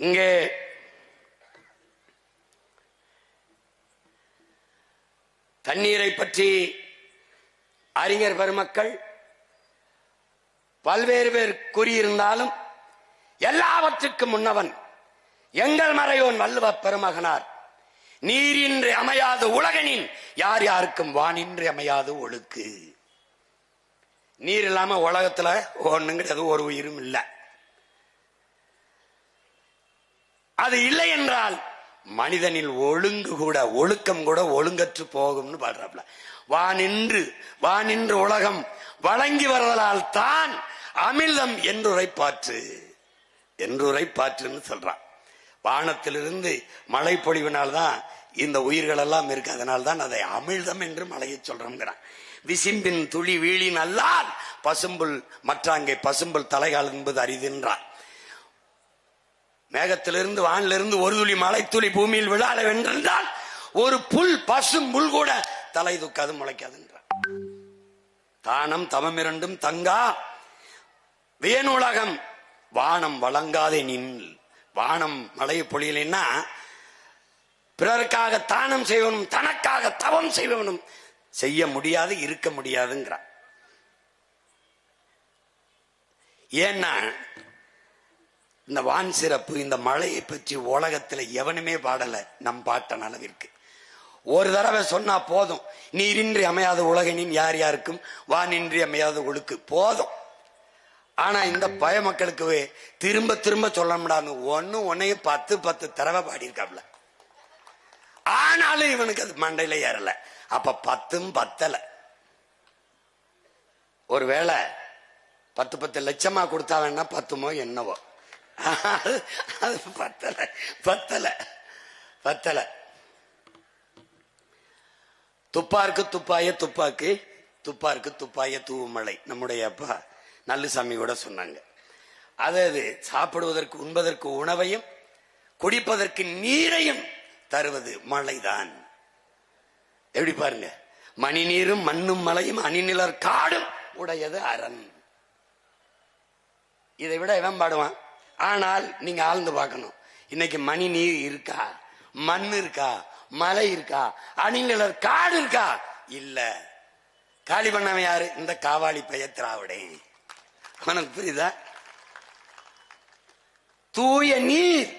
இங்கே தண்ணீரை பற்றி அறிஞர் பெருமக்கள் பல்வேறு பேர் கூறியிருந்தாலும் எல்லாவற்றுக்கும் முன்னவன் எங்கள் மறையோன் வள்ளுவ பெருமகனார் நீரின்றி அமையாது உலகனின் யார் யாருக்கும் வானின்றி அமையாது ஒழுக்கு. நீர் இல்லாம உலகத்துல ஒண்ணுங்கிறது ஒரு உயிரும் இல்லை. அது இல்லை என்றால் மனிதனில் ஒழுங்கு கூட ஒழுக்கம் கூட ஒழுங்கற்று போகும்னு பாடுறாப்ல. வானின்று உலகம் வழங்கி வருவதால் தான் அமிழ்தம் என்றுரைப்பாற்றுன்னு சொல்றான். வானத்திலிருந்து மழை பொழிவினால்தான் இந்த உயிர்கள் எல்லாம் இருக்கு. அதனால்தான் அதை அமிழ்தம் என்று மழையை சொல்றோம்ங்கிறான். விசிம்பின் துளி வீழின் அல்லால் பசும்புல் மற்றாங்கே பசும்புல் தலைகால் என்பது அரிதுன்றான். மேகத்திலிருந்து வானிலிருந்து ஒரு துளி மழை துளி பூமியில் விழாட வென்றால் ஒரு புல் பசும் புல் கூட தலை தூக்காது முளைக்காதுன்றான். தானம் தவம் இரண்டும் தங்கா வேணுலகம் வானம் வழங்காதே நின். வானம் மழையை பொழியலைன்னா பிறருக்காக தானம் செய்வனும் தனக்காக தவம் செய்வனும் செய்ய முடியாது, இருக்க முடியாதுங்கிறான். ஏன்னா இந்த வான் சிறப்பு இந்த மழையை பற்றி உலகத்துல எவனுமே பாடல நம் பாட்டன் அளவிற்கு. ஒரு தடவை சொன்னா போதும். நீரின்றி அமையாத உலகினின் யார் யாருக்கும் வானின்றி அமையாத ஒழுக்கு போதும். ஆனா இந்த பய மக்களுக்கு திரும்ப திரும்ப சொல்ல முடியாது. ஒன்னையும் 10 தடவை பாடியிருக்காப்ல. ஆனாலும் இவனுக்கு அது மண்டையில ஏறல. அப்ப 10ம் பத்தல. ஒருவேளை 10 லட்சமா கொடுத்தா வேணா 10மோ என்னவோ, அது பத்தல. துப்பாருக்கு துப்பாய துப்பாக்கு, துப்பாருக்கு துப்பாய தூவுமழை நம்முடைய அப்பா நல்லுசாமி கூட சொன்னாங்க. அதாவது சாப்பிடுவதற்கு உண்பதற்கு உணவையும் குடிப்பதற்கு நீரையும் தருவது மழைதான். எப்படி பாருங்க, மணி நீரும் மண்ணும் மலையும் அணிநிலர் காடும் உடையது அரண். இதை விட இவன் பாடுவான். ஆனால் நீங்க ஆழ்ந்து பார்க்கணும். இன்னைக்கு மணி நீர் இருக்கா, மண் இருக்கா, மலை இருக்கா, அணிநிலர் காடு இருக்கா? இல்ல. காலி பண்ணவன் யாரு? இந்த காவாலி பைய திராவிடே. உனக்கு புரியுதா? தூய நீர்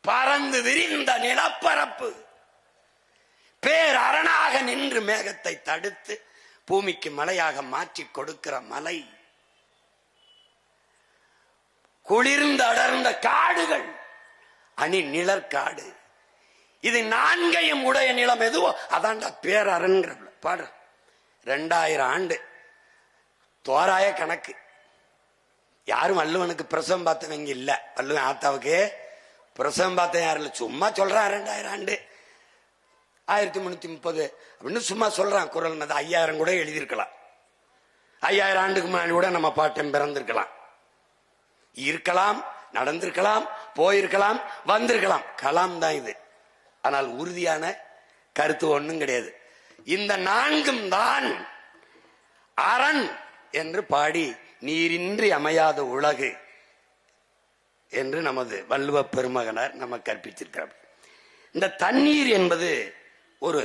பறந்து விரிந்த நிலப்பரப்பு பேரரணாக நின்று மேகத்தை தடுத்து பூமிக்கு மலையாக மாற்றி கொடுக்கிற மலை, குளிர்ந்து அடர்ந்த காடுகள் அணி நிழற்காடு. இது 4ஐயும் உடைய நிலம் எதுவோ அதான்டா பேரரண்கிற பாடுற. 2000 ஆண்டு தோராய கணக்கு. யாரும் வள்ளுவனுக்கு பிரசவம் பார்த்தவங்க இல்ல. வள்ளுவன் ஆத்தாவுக்கு பிரசவம் பார்த்த யாரும் இல்ல. சும்மா சொல்றான் 2000 ஆண்டு 1330 அப்படின்னு சும்மா சொல்றான். குரல் 5000 கூட எழுதியிருக்கலாம். 5000 ஆண்டுக்கு முன்னாடி கூட நம்ம பாட்டன் பிறந்திருக்கலாம், இருக்கலாம், நடந்திருக்கலாம், போயிருக்கலாம், வந்திருக்கலாம். கலாம் தான் இது. ஆனால் உறுதியான கருத்து ஒண்ணும் கிடையாது. இந்த 4ம் தான் அரண் என்று பாடி நீரின்றி அமையாத உலகு என்று நமது வள்ளுவ பெருமகனார் நமக்கு கற்பித்திருக்கிறார். இந்த தண்ணீர் என்பது ஒரு